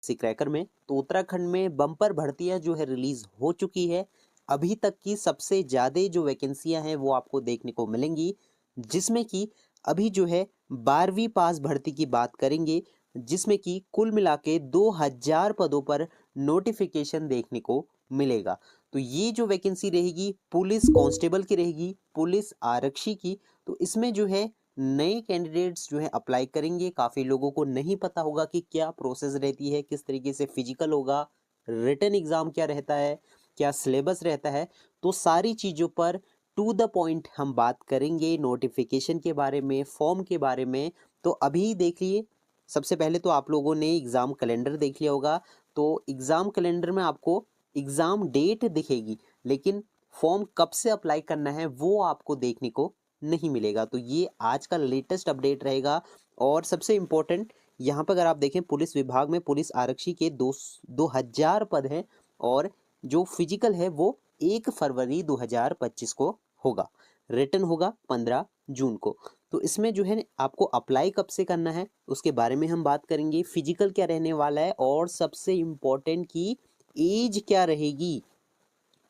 सी cracker में। तो उत्तराखंड में बम्पर भर्तियां जो है रिलीज हो चुकी है। अभी तक की सबसे ज़्यादा जो वैकेंसियां हैं वो आपको देखने को मिलेंगी, जिसमें कि अभी जो है 12वीं पास भर्ती की बात करेंगे, जिसमें कि कुल मिला के 2000 पदों पर नोटिफिकेशन देखने को मिलेगा। तो ये जो वैकेंसी रहेगी पुलिस कांस्टेबल की रहेगी, पुलिस आरक्षी की। तो इसमें जो है नए कैंडिडेट्स जो है अप्लाई करेंगे। काफ़ी लोगों को नहीं पता होगा कि क्या प्रोसेस रहती है, किस तरीके से फिजिकल होगा, रिटन एग्ज़ाम क्या रहता है, क्या सिलेबस रहता है। तो सारी चीज़ों पर टू द पॉइंट हम बात करेंगे, नोटिफिकेशन के बारे में, फॉर्म के बारे में। तो अभी देखिए, सबसे पहले तो आप लोगों ने एग्ज़ाम कैलेंडर देख लिया होगा। तो एग्ज़ाम कैलेंडर में आपको एग्ज़ाम डेट दिखेगी, लेकिन फॉर्म कब से अप्लाई करना है वो आपको देखने को नहीं मिलेगा। तो ये आज का लेटेस्ट अपडेट रहेगा। और सबसे इम्पोर्टेंट यहाँ पर अगर आप देखें, पुलिस विभाग में पुलिस आरक्षी के 2000 पद हैं, और जो फिजिकल है वो 1 फरवरी 2025 को होगा। रिटन होगा 15 जून को। तो इसमें जो है आपको अप्लाई कब से करना है उसके बारे में हम बात करेंगे, फिजिकल क्या रहने वाला है, और सबसे इम्पोर्टेंट की एज क्या रहेगी।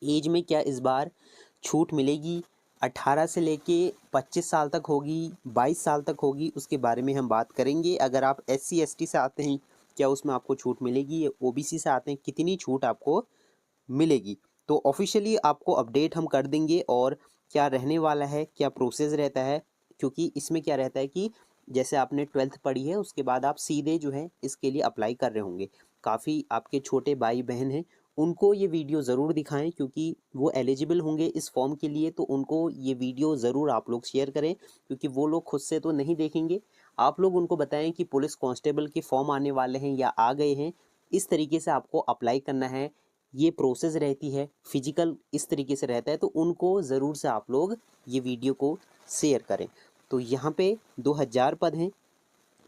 एज में क्या इस बार छूट मिलेगी, 18 से लेके 25 साल तक होगी, 22 साल तक होगी, उसके बारे में हम बात करेंगे। अगर आप SC ST से आते हैं, क्या उसमें आपको छूट मिलेगी, OBC से आते हैं, कितनी छूट आपको मिलेगी। तो ऑफिशियली आपको अपडेट हम कर देंगे, और क्या रहने वाला है, क्या प्रोसेस रहता है। क्योंकि इसमें क्या रहता है कि जैसे आपने 12th पढ़ी है, उसके बाद आप सीधे जो है इसके लिए अप्लाई कर रहे होंगे। काफ़ी आपके छोटे भाई बहन हैं, उनको ये वीडियो ज़रूर दिखाएं, क्योंकि वो एलिजिबल होंगे इस फॉर्म के लिए। तो उनको ये वीडियो ज़रूर आप लोग शेयर करें, क्योंकि वो लोग खुद से तो नहीं देखेंगे। आप लोग उनको बताएं कि पुलिस कांस्टेबल के फॉर्म आने वाले हैं या आ गए हैं, इस तरीके से आपको अप्लाई करना है, ये प्रोसेस रहती है, फिजिकल इस तरीके से रहता है। तो उनको ज़रूर से आप लोग ये वीडियो को शेयर करें। तो यहाँ पे 2000 पद हैं,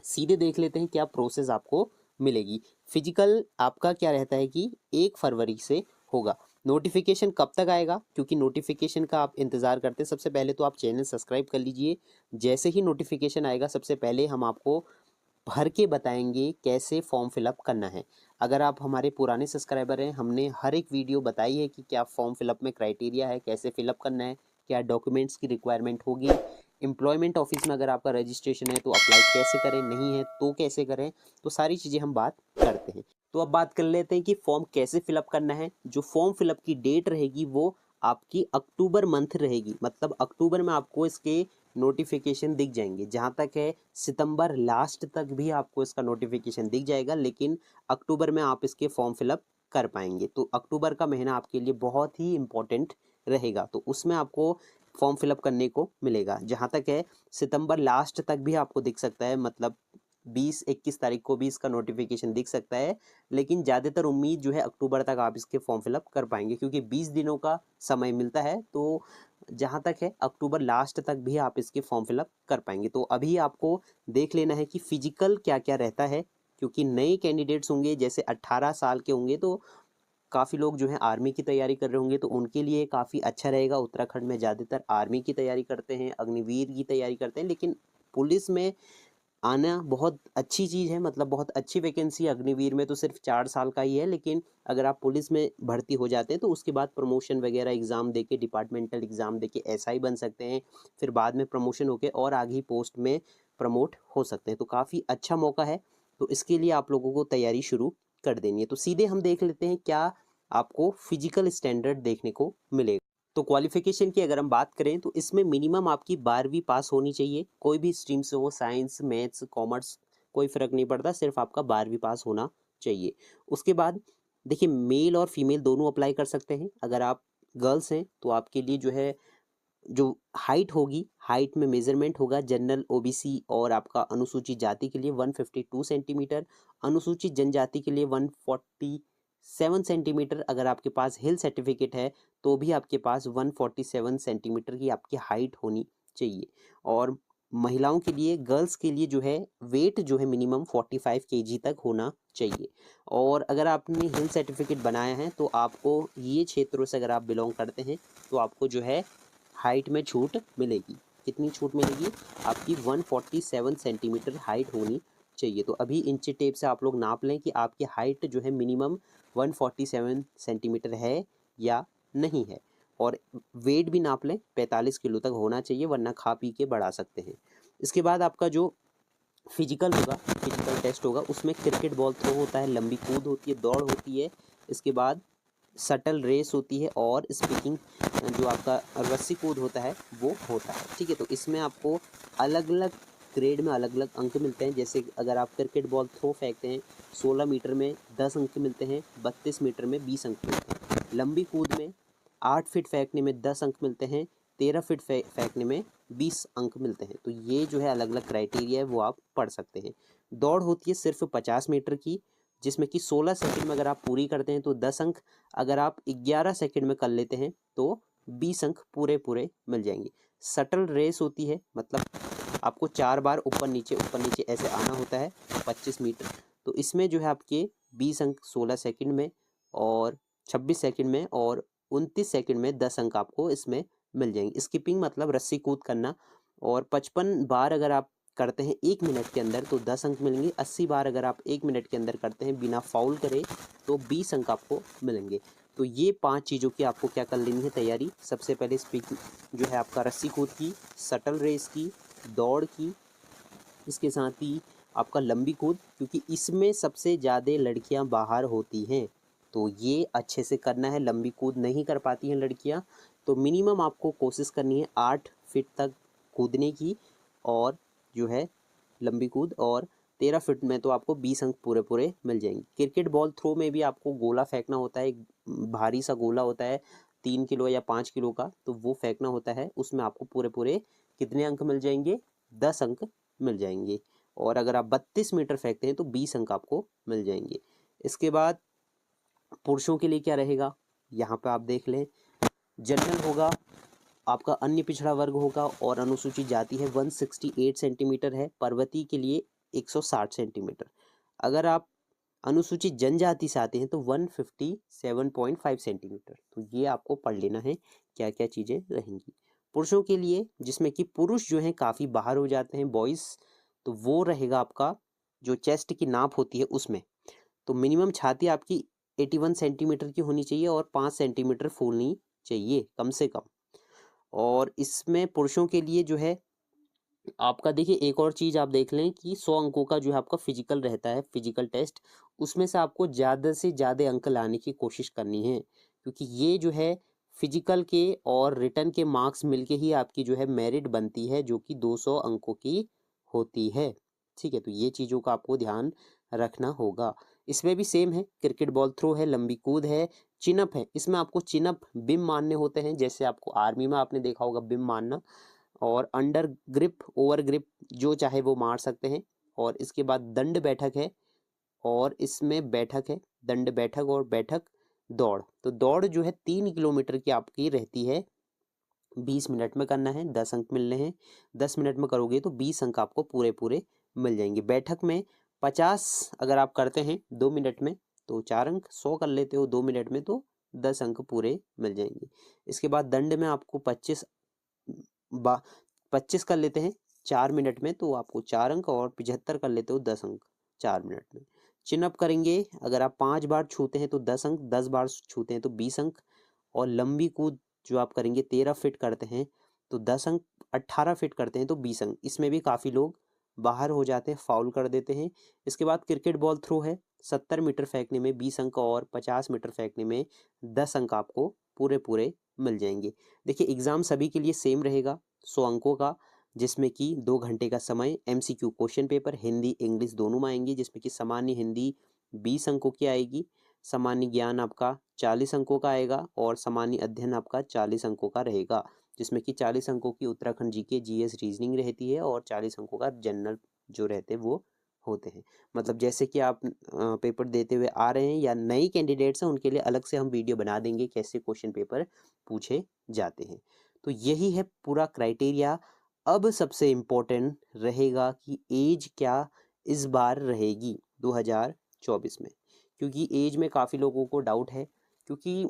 सीधे देख लेते हैं क्या प्रोसेस आपको मिलेगी। फिजिकल आपका क्या रहता है कि 1 फरवरी से होगा। नोटिफिकेशन कब तक आएगा, क्योंकि नोटिफिकेशन का आप इंतज़ार करते हैं, सबसे पहले तो आप चैनल सब्सक्राइब कर लीजिए। जैसे ही नोटिफिकेशन आएगा, सबसे पहले हम आपको भर के बताएंगे कैसे फॉर्म फिलअप करना है। अगर आप हमारे पुराने सब्सक्राइबर हैं, हमने हर एक वीडियो बताई है कि क्या फॉर्म फिलअप में क्राइटेरिया है, कैसे फिलअप करना है, क्या डॉक्यूमेंट्स की रिक्वायरमेंट होगी, एम्प्लॉयमेंट ऑफिस में अगर आपका रजिस्ट्रेशन है तो अप्लाई कैसे करें, नहीं है तो कैसे करें। तो सारी चीज़ें हम बात करते हैं। तो अब बात कर लेते हैं कि फॉर्म कैसे फिलअप करना है। जो फॉर्म फिलअप की डेट रहेगी वो आपकी अक्टूबर मंथ रहेगी, मतलब अक्टूबर में आपको इसके नोटिफिकेशन दिख जाएंगे। जहाँ तक है सितंबर लास्ट तक भी आपको इसका नोटिफिकेशन दिख जाएगा, लेकिन अक्टूबर में आप इसके फॉर्म फिलअप कर पाएंगे। तो अक्टूबर का महीना आपके लिए बहुत ही इम्पोर्टेंट रहेगा, तो उसमें आपको फॉर्म फिलअप करने को मिलेगा। जहाँ तक है सितंबर लास्ट तक भी आपको दिख सकता है, मतलब 20-21 तारीख को भी इसका नोटिफिकेशन दिख सकता है। लेकिन ज़्यादातर उम्मीद जो है अक्टूबर तक आप इसके फॉर्म फिलअप कर पाएंगे, क्योंकि 20 दिनों का समय मिलता है। तो जहाँ तक है अक्टूबर लास्ट तक भी आप इसके फॉर्म फिलअप कर पाएंगे। तो अभी आपको देख लेना है कि फिजिकल क्या क्या रहता है, क्योंकि नए कैंडिडेट्स होंगे, जैसे 18 साल के होंगे, तो काफ़ी लोग जो है आर्मी की तैयारी कर रहे होंगे, तो उनके लिए काफ़ी अच्छा रहेगा। उत्तराखंड में ज़्यादातर आर्मी की तैयारी करते हैं, अग्निवीर की तैयारी करते हैं, लेकिन पुलिस में आना बहुत अच्छी चीज़ है, मतलब बहुत अच्छी वैकेंसी है। अग्निवीर में तो सिर्फ 4 साल का ही है, लेकिन अगर आप पुलिस में भर्ती हो जाते हैं तो उसके बाद प्रमोशन वगैरह एग्ज़ाम देके, डिपार्टमेंटल एग्ज़ाम देके SI बन सकते हैं। फिर बाद में प्रमोशन होके और आगे पोस्ट में प्रमोट हो सकते हैं। तो काफ़ी अच्छा मौका है, तो इसके लिए आप लोगों को तैयारी शुरू कर देनी है। तो सीधे हम देख लेते हैं क्या आपको फिजिकल स्टैंडर्ड देखने को मिलेगा। तो क्वालिफिकेशन की अगर हम बात करें तो इसमें मिनिमम आपकी 12वीं पास होनी चाहिए। कोई भी स्ट्रीम से हो, साइंस, मैथ्स, कॉमर्स, कोई फ़र्क नहीं पड़ता, सिर्फ आपका 12वीं पास होना चाहिए। उसके बाद देखिए, मेल और फीमेल दोनों अप्लाई कर सकते हैं। अगर आप गर्ल्स हैं तो आपके लिए जो है, जो हाइट होगी, हाइट में मेजरमेंट होगा जनरल, OBC और आपका अनुसूचित जाति के लिए 152 सेंटीमीटर, अनुसूचित जनजाति के लिए 147 सेंटीमीटर। अगर आपके पास हिल सर्टिफिकेट है तो भी आपके पास 147 सेंटीमीटर की आपकी हाइट होनी चाहिए। और महिलाओं के लिए, गर्ल्स के लिए जो है वेट जो है मिनिमम 45 kg तक होना चाहिए। और अगर आपने हिल सर्टिफिकेट बनाया है तो आपको ये क्षेत्रों से अगर आप बिलोंग करते हैं तो आपको जो है हाइट में छूट मिलेगी। कितनी छूट मिलेगी? आपकी 147 सेंटीमीटर हाइट होनी चाहिए। तो अभी इंची टेप से आप लोग नाप लें कि आपकी हाइट जो है मिनिमम 147 सेंटीमीटर है या नहीं है, और वेट भी नाप लें, 45 किलो तक होना चाहिए, वरना खा पी के बढ़ा सकते हैं। इसके बाद आपका जो फिजिकल होगा, फिजिकल टेस्ट होगा, उसमें क्रिकेट बॉल थ्रो होता है, लंबी कूद होती है, दौड़ होती है, इसके बाद शटल रेस होती है, और स्पीकिंग जो आपका रस्सी कूद होता है वो होता है। ठीक है, तो इसमें आपको अलग अलग ग्रेड में अलग अलग अंक मिलते हैं। जैसे अगर आप क्रिकेट बॉल थ्रो फेंकते हैं 16 मीटर में 10 अंक मिलते हैं, 32 मीटर में 20 अंक मिलते हैं। लंबी कूद में 8 फीट फेंकने में 10 अंक मिलते हैं, 13 फीट फेंकने में 20 अंक मिलते हैं। तो ये जो है अलग अलग क्राइटेरिया है, वो आप पढ़ सकते हैं। दौड़ होती है सिर्फ 50 मीटर की, जिसमें कि 16 सेकंड में अगर आप पूरी करते हैं तो 10 अंक, अगर आप 11 सेकंड में कर लेते हैं तो 20 अंक पूरे पूरे मिल जाएंगे। शटल रेस होती है, मतलब आपको 4 बार ऊपर नीचे ऐसे आना होता है 25 मीटर। तो इसमें जो है आपके 20 अंक 16 सेकंड में, और 26 सेकंड में, और 29 सेकंड में 10 अंक आपको इसमें मिल जाएंगे। स्किपिंग मतलब रस्सी कूद करना, और 55 बार अगर आप करते हैं 1 मिनट के अंदर तो 10 अंक मिलेंगे। 80 बार अगर आप 1 मिनट के अंदर करते हैं बिना फाउल करे तो 20 अंक आपको मिलेंगे। तो ये 5 चीज़ों की आपको क्या कर लेनी है तैयारी। सबसे पहले स्पीकिंग जो है आपका रस्सी कूद की, शटल रेस की, दौड़ की, इसके साथ ही आपका लंबी कूद, क्योंकि इसमें सबसे ज़्यादा लड़कियां बाहर होती हैं, तो ये अच्छे से करना है। लंबी कूद नहीं कर पाती हैं लड़कियां, तो मिनिमम आपको कोशिश करनी है 8 फीट तक कूदने की, और जो है लंबी कूद, और 13 फीट में तो आपको 20 अंक पूरे पूरे मिल जाएंगे। क्रिकेट बॉल थ्रो में भी आपको गोला फेंकना होता है, एक भारी सा गोला होता है 3 किलो या 5 किलो का, तो वो फेंकना होता है। उसमें आपको पूरे पूरे कितने अंक मिल जाएंगे? 10 अंक मिल जाएंगे। और अगर आप 32 मीटर फेंकते हैं तो 20 अंक आपको मिल जाएंगे। इसके बाद पुरुषों के लिए क्या रहेगा, यहाँ पे आप देख लें। जनरल होगा, आपका अन्य पिछड़ा वर्ग होगा, और अनुसूचित जाति है 168 सेंटीमीटर है, पर्वतीय के लिए 160 सेंटीमीटर। अगर आप अनुसूचित जनजाति से आते हैं तो 157.5 सेंटीमीटर। तो ये आपको पढ़ लेना है क्या क्या चीज़ें रहेंगी। पुरुषों के लिए, जिसमें कि पुरुष जो हैं काफ़ी बाहर हो जाते हैं बॉयज़, तो वो रहेगा आपका जो चेस्ट की नाप होती है उसमें, तो मिनिमम छाती आपकी 81 सेंटीमीटर की होनी चाहिए, और 5 सेंटीमीटर फूलनी चाहिए कम से कम। और इसमें पुरुषों के लिए जो है आपका, देखिए एक और चीज़ आप देख लें कि 100 अंकों का जो है आपका फिजिकल रहता है, फिजिकल टेस्ट। उसमें से आपको ज़्यादा से ज़्यादा अंक लाने की कोशिश करनी है, क्योंकि ये जो है फिजिकल के और रिटर्न के मार्क्स मिलके ही आपकी जो है मेरिट बनती है, जो कि 200 अंकों की होती है। ठीक है, तो ये चीज़ों का आपको ध्यान रखना होगा। इसमें भी सेम है, क्रिकेट बॉल थ्रो है, लंबी कूद है, चिनअप है। इसमें आपको चिनअप बिम मारने होते हैं, जैसे आपको आर्मी में आपने देखा होगा बिम मारना, और अंडर ग्रिप, ओवर ग्रिप जो चाहे वो मार सकते हैं। और इसके बाद दंड बैठक है, और इसमें बैठक है, दंड बैठक और बैठक दौड़। तो दौड़ जो है 3 किलोमीटर की आपकी रहती है, 20 मिनट में करना है, 10 अंक मिलने हैं। 10 मिनट में करोगे तो 20 अंक आपको पूरे पूरे मिल जाएंगे। बैठक में 50 अगर आप करते हैं 2 मिनट में तो 4 अंक, 100 कर लेते हो 2 मिनट में तो 10 अंक पूरे मिल जाएंगे। इसके बाद दंड में आपको 25 कर लेते हैं 4 मिनट में तो आपको 4 अंक, और 75 कर लेते हो 10 अंक 4 मिनट में। चिनअप करेंगे, अगर आप 5 बार छूते हैं तो 10 अंक, 10 बार छूते हैं तो 20 अंक। और लंबी कूद जो आप करेंगे 13 फीट करते हैं तो 10 अंक, 18 फीट करते हैं तो 20 अंक। इसमें भी काफ़ी लोग बाहर हो जाते हैं, फाउल कर देते हैं। इसके बाद क्रिकेट बॉल थ्रो है, 70 मीटर फेंकने में 20 अंक, और 50 मीटर फेंकने में 10 अंक आपको पूरे पूरे मिल जाएंगे। देखिए एग्ज़ाम सभी के लिए सेम रहेगा, 100 अंकों का, जिसमें कि 2 घंटे का समय, MCQ question paper Hindi English दोनों में आएंगे, जिसमें कि सामान्य हिंदी 20 अंकों की आएगी, सामान्य ज्ञान आपका 40 अंकों का आएगा, और सामान्य अध्ययन आपका 40 अंकों का रहेगा, जिसमें कि 40 अंकों की उत्तराखंड जीके जीएस रीजनिंग रहती है, और 40 अंकों का जनरल जो रहते हैं वो होते हैं। मतलब जैसे कि आप पेपर देते हुए आ रहे हैं या नए कैंडिडेट्स हैं, उनके लिए अलग से हम वीडियो बना देंगे कैसे क्वेश्चन पेपर पूछे जाते हैं। तो यही है पूरा क्राइटेरिया। अब सबसे इम्पोर्टेंट रहेगा कि एज क्या इस बार रहेगी 2024 में, क्योंकि एज में काफ़ी लोगों को डाउट है, क्योंकि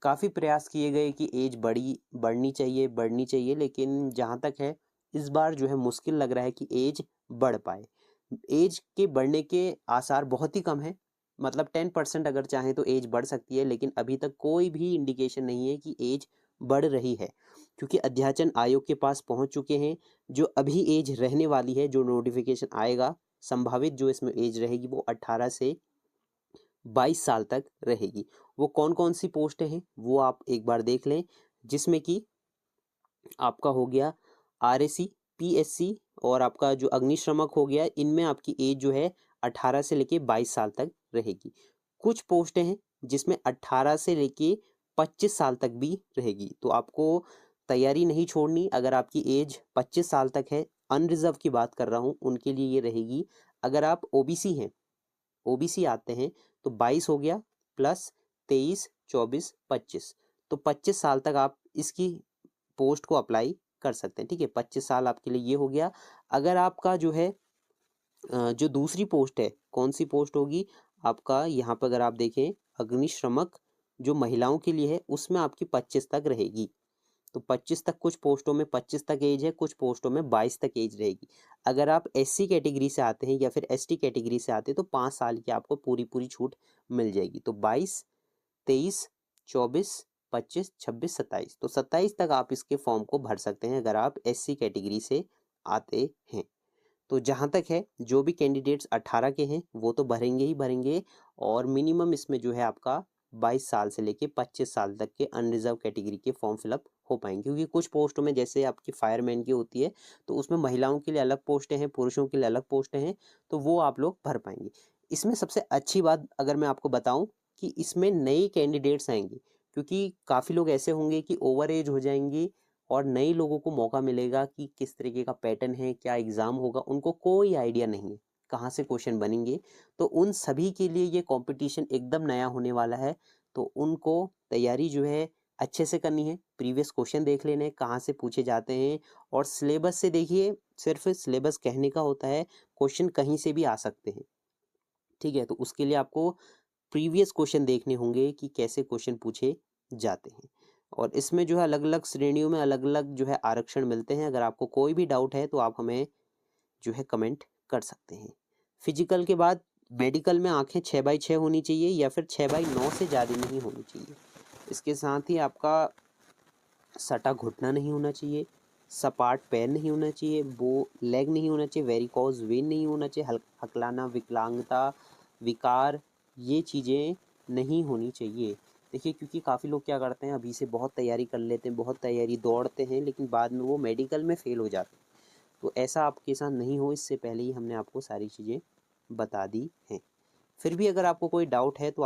काफ़ी प्रयास किए गए कि एज बढ़नी चाहिए, लेकिन जहाँ तक है इस बार जो है मुश्किल लग रहा है कि एज बढ़ पाए। एज के बढ़ने के आसार बहुत ही कम है, मतलब 10% अगर चाहें तो एज बढ़ सकती है, लेकिन अभी तक कोई भी इंडिकेशन नहीं है कि एज बढ़ रही है, क्योंकि अध्याचन आयोग के पास पहुंच चुके हैं। जो अभी एज रहने वाली है, जो नोटिफिकेशन आएगा, संभावित जो इसमें एज रहेगी वो 18 से 22 साल तक रहेगी। वो कौन कौन सी पोस्ट हैं वो आप एक बार देख लें, जिसमें कि आपका हो गया आरएसी, पीएससी और आपका जो अग्निश्रमक हो गया, इनमें आपकी एज जो है 18 से लेके 22 साल तक रहेगी। कुछ पोस्टें हैं जिसमें 18 से लेके 25 साल तक भी रहेगी, तो आपको तैयारी नहीं छोड़नी। अगर आपकी एज 25 साल तक है, अनरिजर्व की बात कर रहा हूँ, उनके लिए ये रहेगी। अगर आप ओबीसी हैं, ओबीसी आते हैं, तो 22 हो गया प्लस 23, 24, 25, तो 25 साल तक आप इसकी पोस्ट को अप्लाई कर सकते हैं। ठीक है, 25 साल आपके लिए ये हो गया। अगर आपका जो है जो दूसरी पोस्ट है, कौन सी पोस्ट होगी आपका, यहाँ पर अगर आप देखें अग्निश्रमक जो महिलाओं के लिए है, उसमें आपकी 25 तक रहेगी। तो 25 तक, कुछ पोस्टों में 25 तक एज है, कुछ पोस्टों में 22 तक एज रहेगी। अगर आप एससी कैटेगरी से आते हैं या फिर एसटी कैटेगरी से आते हैं तो 5 साल की आपको पूरी पूरी छूट मिल जाएगी। तो 22, 23, 24, 25, 26, 27, तो 27 तक आप इसके फॉर्म को भर सकते हैं अगर आप एससी कैटेगरी से आते हैं। तो जहाँ तक है, जो भी कैंडिडेट्स 18 के हैं वो तो भरेंगे ही भरेंगे, और मिनिमम इसमें जो है आपका 22 साल से लेके 25 साल तक के अनरिजर्व कैटेगरी के फॉर्म फिलअप हो पाएंगे, क्योंकि कुछ पोस्टों में जैसे आपकी फायरमैन की होती है तो उसमें महिलाओं के लिए अलग पोस्टें हैं, पुरुषों के लिए अलग पोस्टें हैं, तो वो आप लोग भर पाएंगे। इसमें सबसे अच्छी बात अगर मैं आपको बताऊं कि इसमें नए कैंडिडेट्स आएंगे, क्योंकि काफ़ी लोग ऐसे होंगे कि ओवर एज हो जाएंगे और नए लोगों को मौका मिलेगा कि किस तरीके का पैटर्न है, क्या एग्ज़ाम होगा, उनको कोई आइडिया नहीं है कहाँ से क्वेश्चन बनेंगे। तो उन सभी के लिए ये कंपटीशन एकदम नया होने वाला है, तो उनको तैयारी जो है अच्छे से करनी है। प्रीवियस क्वेश्चन देख लेने कहाँ से पूछे जाते हैं, और सिलेबस से देखिए, सिर्फ सिलेबस कहने का होता है, क्वेश्चन कहीं से भी आ सकते हैं। ठीक है, तो उसके लिए आपको प्रीवियस क्वेश्चन देखने होंगे कि कैसे क्वेश्चन पूछे जाते हैं, और इसमें जो है अलग अलग श्रेणियों में अलग अलग जो है आरक्षण मिलते हैं। अगर आपको कोई भी डाउट है तो आप हमें जो है कमेंट कर सकते हैं। फिजिकल के बाद मेडिकल में आंखें 6/6 होनी चाहिए या फिर 6/9 से ज़्यादा नहीं होनी चाहिए। इसके साथ ही आपका सटा घुटना नहीं होना चाहिए, सपाट पैर नहीं होना चाहिए, बो लेग नहीं होना चाहिए, वेरिकोज वेन नहीं होना चाहिए, हकलाना, विकलांगता, विकार, ये चीज़ें नहीं होनी चाहिए। देखिए, क्योंकि काफ़ी लोग क्या करते हैं, अभी से बहुत तैयारी कर लेते हैं, बहुत तैयारी दौड़ते हैं, लेकिन बाद में वो मेडिकल में फ़ेल हो जाते हैं। तो ऐसा आपके साथ नहीं हो, इससे पहले ही हमने आपको सारी चीज़ें बता दी हैं। फिर भी अगर आपको कोई डाउट है तो